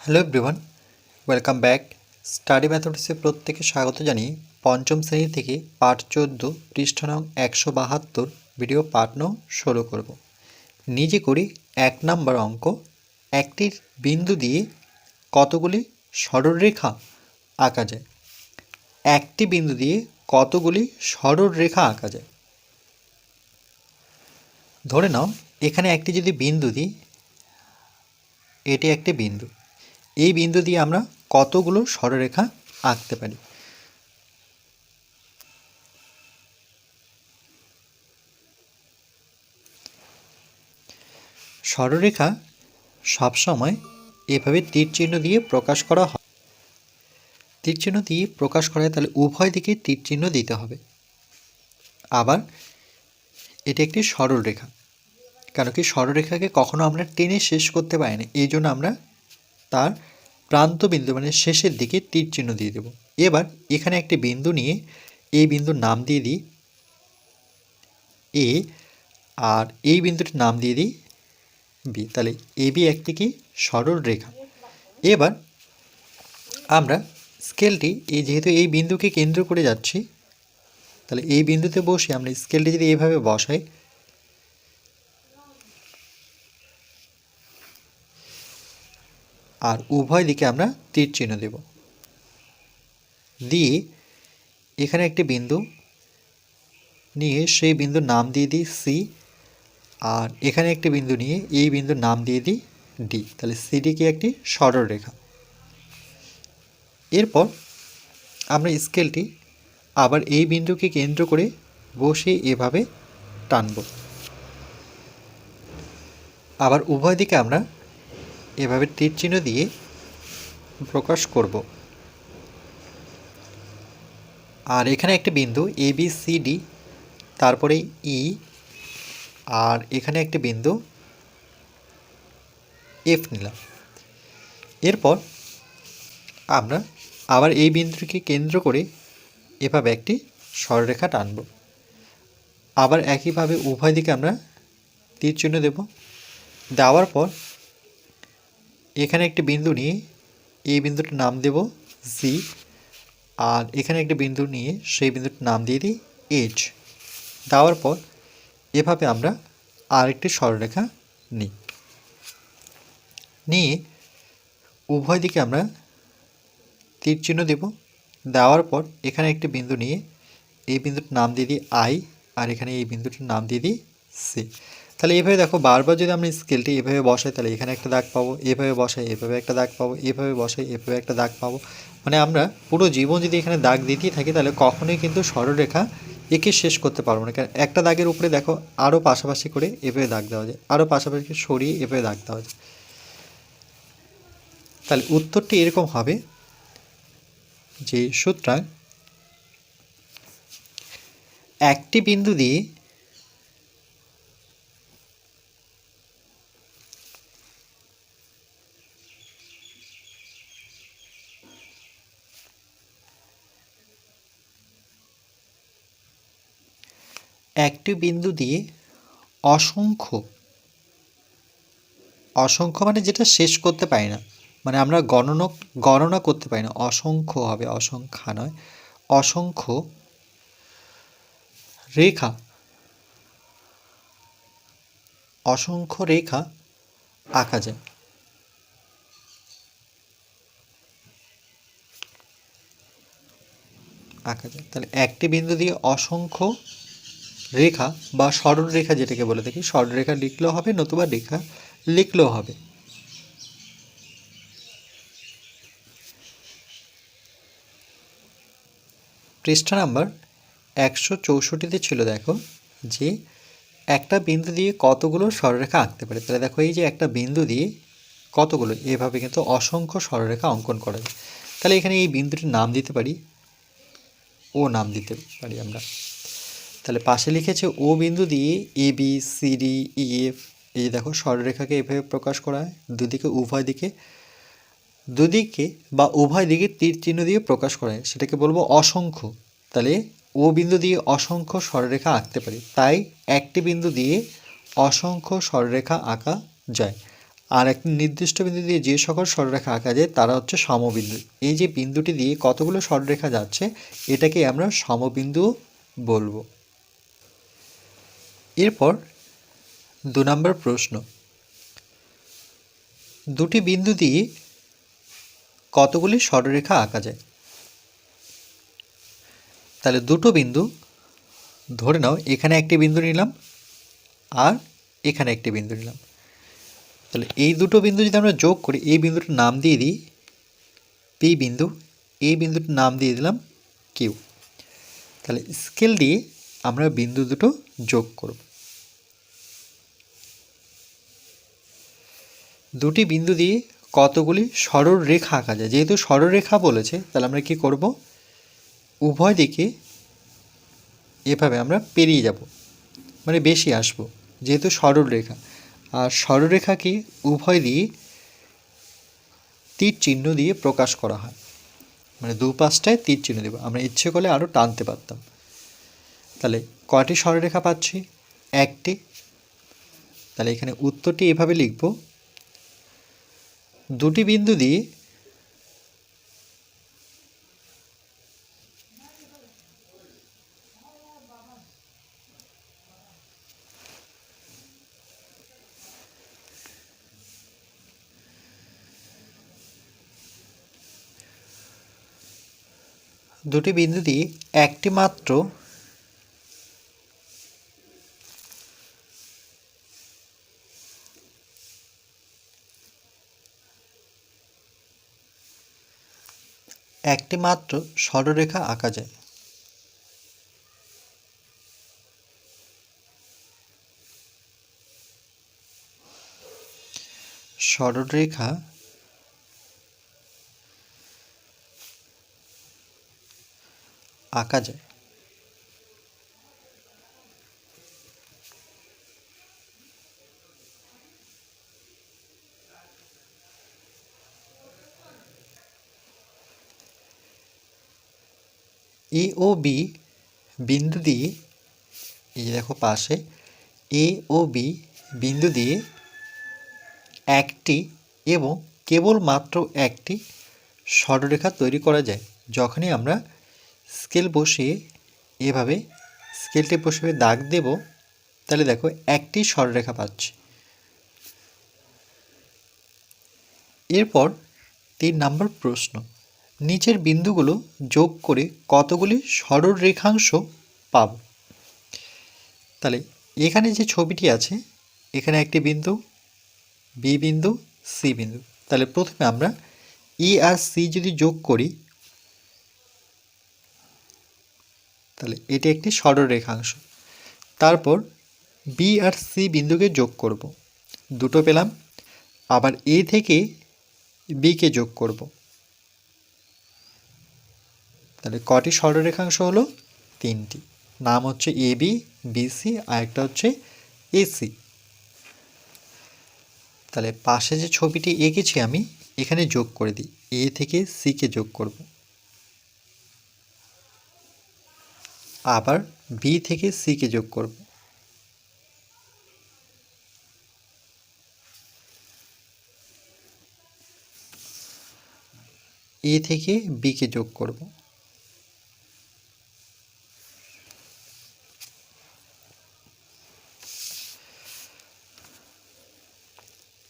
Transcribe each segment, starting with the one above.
Hello everyone, welcome back. Study ম্যাথমেটিক্সে প্রত্যেকে স্বাগত জানিয়ে পঞ্চম শ্রেণী থেকে পাঠ 14 পৃষ্ঠা নং 172 ভিডিও পাঠ নং 16 করব। নিজে করি 1 নম্বর অঙ্ক। একটি বিন্দু দিয়ে কতগুলি সরলরেখা আঁকা যায়। একটি বিন্দু দিয়ে কতগুলি সরলরেখা আঁকা যায়। ধরে নাও এখানে একটি যদি বিন্দু দিই, এটি একটি বিন্দু, এই বিন্দু দিয়ে আমরা কতগুলো সরলরেখা আঁকতে পারি। সরলরেখা সবসময় এভাবে তীর চিহ্ন দিয়ে প্রকাশ করা হয়। তীর চিহ্ন দিয়ে প্রকাশ করা হয়, তাহলে উভয় দিকে তীর চিহ্ন দিতে হবে। আবার এটি একটি সরলরেখা, কারণ কি সরলরেখাকে কখনো আমরা টেনে শেষ করতে পারি না, এই জন্য আমরা তার প্রান্ত বিন্দু মানে শেষের দিকে তীর চিহ্ন দিয়ে দেব। এবার এখানে একটি বিন্দু নিয়ে এই বিন্দুর নাম দিয়ে দিই এ, আর এই বিন্দুটির নাম দিয়ে দিই বি, তাহলে এ বি একটি কি সরল রেখা। এবার আমরা স্কেলটি যেহেতু এই বিন্দুকে কেন্দ্র করে যাচ্ছি, তাহলে এই বিন্দুতে বসে আমরা স্কেলটি যদি এইভাবে বসাই, আর উভয় দিকে আমরা তীর চিহ্ন দেব, দিয়ে এখানে একটি বিন্দু নিয়ে সেই বিন্দুর নাম দিয়ে দিই সি, আর এখানে একটি বিন্দু নিয়ে এই বিন্দুর নাম দিয়ে দিই ডি, তাহলে সিডি কি একটি সরল রেখা। এরপর আমরা স্কেলটি আবার এই বিন্দুকে কেন্দ্র করে বসে এভাবে টানব, আবার উভয় দিকে আমরা এভাবে তীর চিহ্ন দিয়ে প্রকাশ করব। আর এখানে একটি বিন্দু এ বি সি ডি, তারপরে ই, আর এখানে একটি বিন্দু এফ নিলাম। এরপর আমরা আবার এই বিন্দুটিকে কেন্দ্র করে এভাবে একটি সরলরেখা টানব, আবার একইভাবে উভয় দিকে আমরা তীর চিহ্ন দেব। দেওয়ার পর এখানে একটি বিন্দু নিয়ে এই বিন্দুটির নাম দেব জি, আর এখানে একটি বিন্দু নিয়ে সেই বিন্দুটির নাম দিয়ে দিই এইচ। দেওয়ার পর এভাবে আমরা আরেকটি সরলরেখা নিয়ে উভয় দিকে আমরা তীর চিহ্ন দেব। দেওয়ার পর এখানে একটি বিন্দু নিয়ে এই বিন্দুটির নাম দিয়ে দিই আই, আর এখানে এই বিন্দুটির নাম দিয়ে দিই সি। তাহলে এভাবে দেখো, বারবার যদি আমরা স্কেলটি এভাবে বসাই, তাহলে এখানে একটা দাগ পাবো, এভাবে বসাই এভাবে একটা দাগ পাবো, এভাবে বসাই এভাবে একটা দাগ পাবো। মানে আমরা পুরো জীবন যদি এখানে দাগ দিতেই থাকি, তাহলে কখনোই কিন্তু সরলরেখা একে শেষ করতে পারবো না। কারণ একটা দাগের উপরে দেখো আরও পাশাপাশি করে এভাবে দাগ দেওয়া যায়, আরও পাশাপাশি সরিয়ে এভাবে দাগ দেওয়া যায়। তাহলে উত্তরটি এরকম হবে যে সুতরাং একটি বিন্দু দিয়ে অসংখ্য মানে যেটা শেষ করতে পারি না, মানে আমরা গণনা করতে পারি না, অসংখ্য হবে, অসংখ্যা নয়, অসংখ্য রেখা আঁকা যায়। তাহলে একটি বিন্দু দিয়ে অসংখ্য রেখা বা সরল রেখা যেটাকে বলে থাকি, সরল রেখা লিখলেও হবে, নতুবা রেখা লিখলেও হবে। পৃষ্ঠা নাম্বার 164-তে ছিল, দেখো যে একটা বিন্দু দিয়ে কতগুলো সরলরেখা আঁকতে পারে। তাহলে দেখো এই যে একটা বিন্দু দিয়ে কতগুলো, এভাবে কিন্তু অসংখ্য সরলরেখা অঙ্কন করা যায়। তাহলে এখানে এই বিন্দুটির নাম দিতে পারি ও, নাম দিতে পারি আমরা। তাহলে পাশে লিখেছে ও বিন্দু দিয়ে A B C D E F, এই যে দেখো সরলরেখাকে এভাবে প্রকাশ করা হয়, দুদিকে বা উভয় দিকে তীর চিহ্ন দিয়ে প্রকাশ করা হয়, সেটাকে বলবো অসংখ্য। তাহলে ও বিন্দু দিয়ে অসংখ্য সরলরেখা আঁকতে পারি, তাই একটি বিন্দু দিয়ে অসংখ্য সরলরেখা আঁকা যায়। আর একটি নির্দিষ্ট বিন্দু দিয়ে যে সকল সরলরেখা আঁকা যায় তারা হচ্ছে সমবিন্দু। এই যে বিন্দুটি দিয়ে কতগুলো সরলরেখা যাচ্ছে এটাকে আমরা সমবিন্দু বলবো। এরপর 2 নম্বর প্রশ্ন, দুটি বিন্দু দিয়ে কতগুলি সরলরেখা আঁকা যায়? তাহলে দুটো বিন্দু ধরে নাও, এখানে একটি বিন্দু নিলাম আর এখানে একটি বিন্দু নিলাম। তাহলে এই দুটো বিন্দু যদি আমরা যোগ করি, এই বিন্দুটার নাম দিয়ে দিই পি বিন্দু, এই বিন্দুটার নাম দিয়ে দিলাম কিউ। তাহলে স্কেল দিয়ে আমরা বিন্দু দুটো যোগ করব। দুটি বিন্দু দিয়ে কতগুলি সরল রেখা আঁকা যায়? যেহেতু সরল রেখা বলেছে তাহলে আমরা কি করব, উভয় দিকে এভাবে আমরা পেরিয়ে যাব, মানে বেশি আসব, যেহেতু সরল রেখা। আর সরলরেখাকে উভয় দিয়ে তীর চিহ্ন দিয়ে প্রকাশ করা হয়, মানে দুপাশটায় তীর চিহ্ন দেব। আমরা ইচ্ছে করলে আরও টানতে পারতাম। তাহলে কয়টি সরলরেখা পাচ্ছি? একটি। তাহলে এখানে উত্তরটি এভাবে লিখব, দুটি বিন্দু দিয়ে একটি মাত্র সরলরেখা আঁকা যায়। সরলরেখা আঁকা যায়। এ ও বি বিন্দু দিয়ে, এই যে দেখো পাশে এ ও বি বিন্দু দিয়ে একটি এবং কেবলমাত্র একটি সরলরেখা তৈরি করা যায় যখনই আমরা স্কেল বসিয়ে এভাবে স্কেলটি বসিয়ে দাগ দেব। তাহলে দেখো একটি সরলরেখা পাচ্ছি। এরপর 3 নম্বর প্রশ্ন, নিচের বিন্দুগুলো যোগ করে কতগুলি সরল রেখাংশ পাব? তাহলে এখানে যে ছবিটি আছে, এখানে একটি বিন্দু, বি বিন্দু, সি বিন্দু। তাহলে প্রথমে আমরা ই আর সি যদি যোগ করি তাহলে এটি একটি সরল রেখাংশ। তারপর বি আর সি বিন্দুকে যোগ করব, দুটো পেলাম। আবার এ থেকে বিকে যোগ করব, তাহলে কটি সরলরেখাংশ হলো? 3টি। নাম হচ্ছে এ বি, বিসি, আর একটা হচ্ছে এসি। তাহলে পাশে যে ছবিটি এঁকেছি আমি এখানে যোগ করে দিই, এ থেকে সিকে যোগ করব, আবার বি থেকে সিকে যোগ করব, এ থেকে বিকে যোগ করব,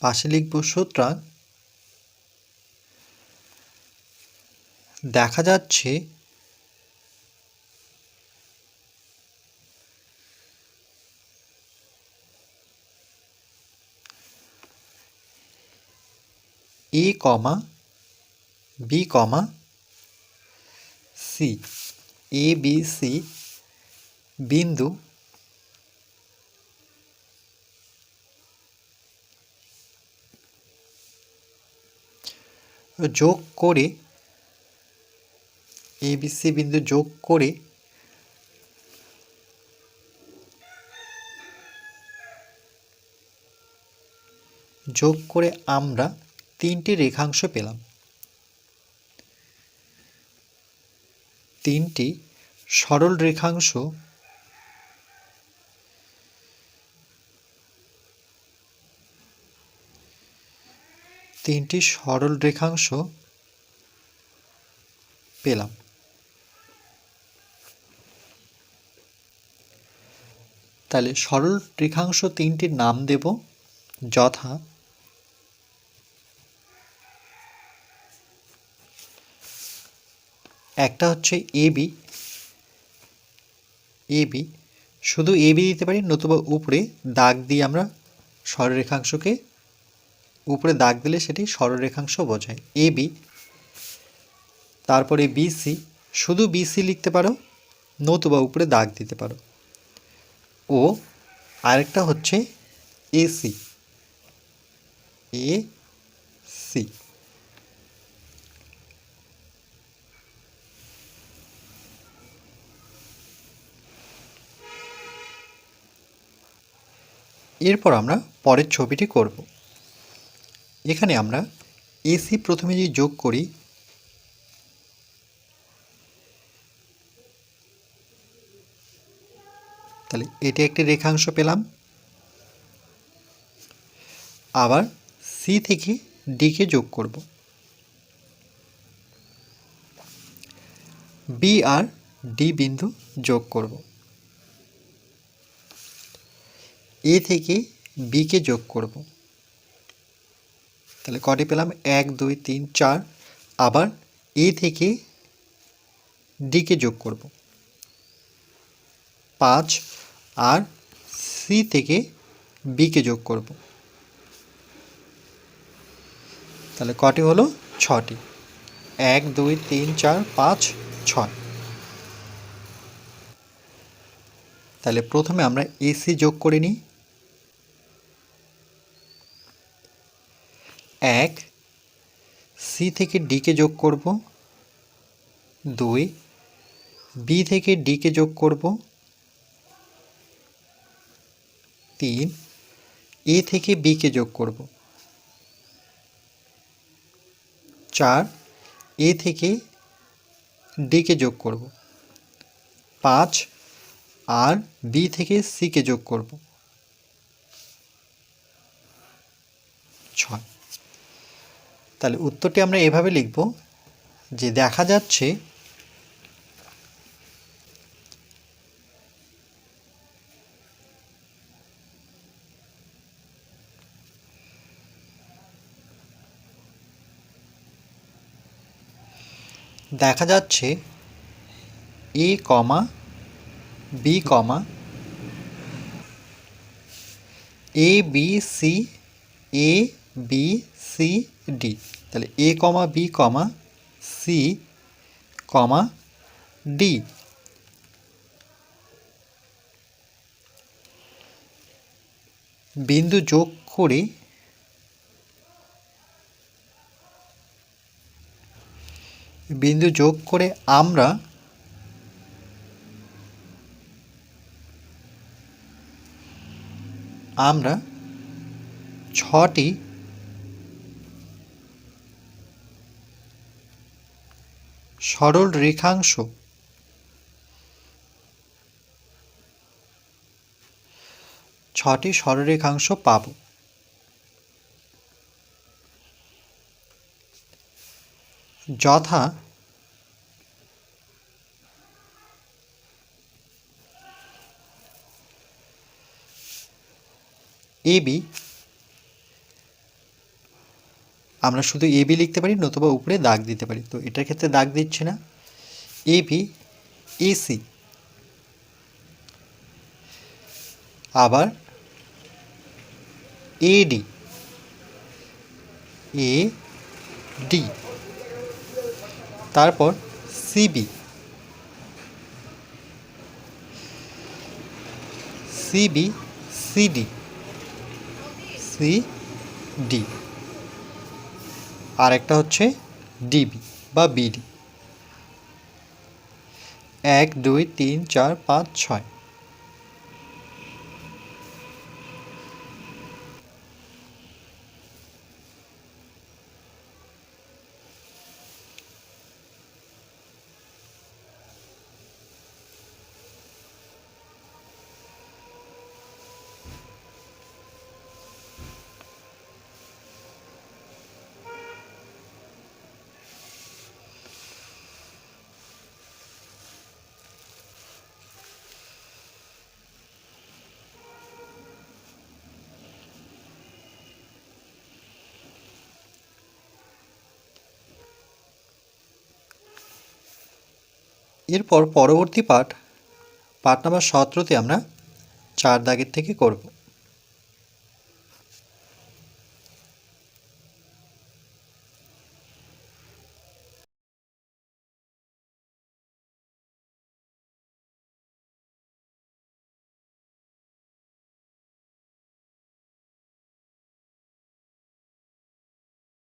পাশে লিখব সুতরাং দেখা যাচ্ছে এ কমা বি কমা সি, এ বি সি বিন্দু যোগ করে, এ বি সি বিন্দু যোগ করে আমরা 3টি রেখাংশ পেলাম। 3টি সরল রেখাংশ তিনটি সরল রেখাংশ পেলাম। তাহলে সরল রেখাংশ তিনটির নাম দেব, যথা একটা হচ্ছে এবি, এবি শুধু এবি দিতে পারি, নতুবা উপরে দাগ দিয়ে আমরা সরলরেখাংশকে উপরে দাগ দিলে সেটি সরলরেখাংশ বোঝায়, এবি। তারপরে বিসি, শুধু বিসি লিখতে পারো, নতুবা উপরে দাগ দিতে পারো। ও আরেকটা হচ্ছে এসি, এসি। এরপর আমরা পরের ছবিটি করব। এখানে আমরা এসি প্রথমে যদি যোগ করি, তাহলে এটি একটি রেখাংশ পেলাম। আবার সি থেকে ডিকে যোগ করব, বি আর ডি বিন্দু যোগ করব, এ থেকে বিকে যোগ করব। তাহলে কটি পেলাম? 1 2 3 4। আবার এ থেকে ডিকে যোগ করব 5, আর সি থেকে বিকে যোগ করব। তাহলে কটি হলো? 6টি। 1 2 3 4 5 6। তাহলে প্রথমে আমরা এসি যোগ করে নিই। 1, সি থেকে ডিকে যোগ করব 2, বি থেকে ডিকে যোগ করব 3, এ থেকে বিকে যোগ করব 4, এ থেকে ডিকে যোগ করব 5, আর বি থেকে সিকে যোগ করব 6। তাহলে উত্তরটি আমরা এভাবে লিখব যে দেখা যাচ্ছে এ কমা বি কমা এ বি সি, এ বি সি ডি। তাহলে এ কমা B comma c comma D. বিন্দু যোগ করে আমরা ছটি সরল রেখাংশ পাব। যথা এবি, আমরা শুধু এবি লিখতে পারি, নতুবা উপরে দাগ দিতে পারি, তো এটার ক্ষেত্রে দাগ দিচ্ছি না। এবি, এসি, আবার এডি, এ ডি, তারপর সিবি, সিবি সিডি, সিডি, আর একটা হচ্ছে ডিবি বা বিডি। 1 2 3 4 5 6। এরপর পরবর্তী পার্ট নাম্বার 17তে আমরা 4 দাগের থেকে করব।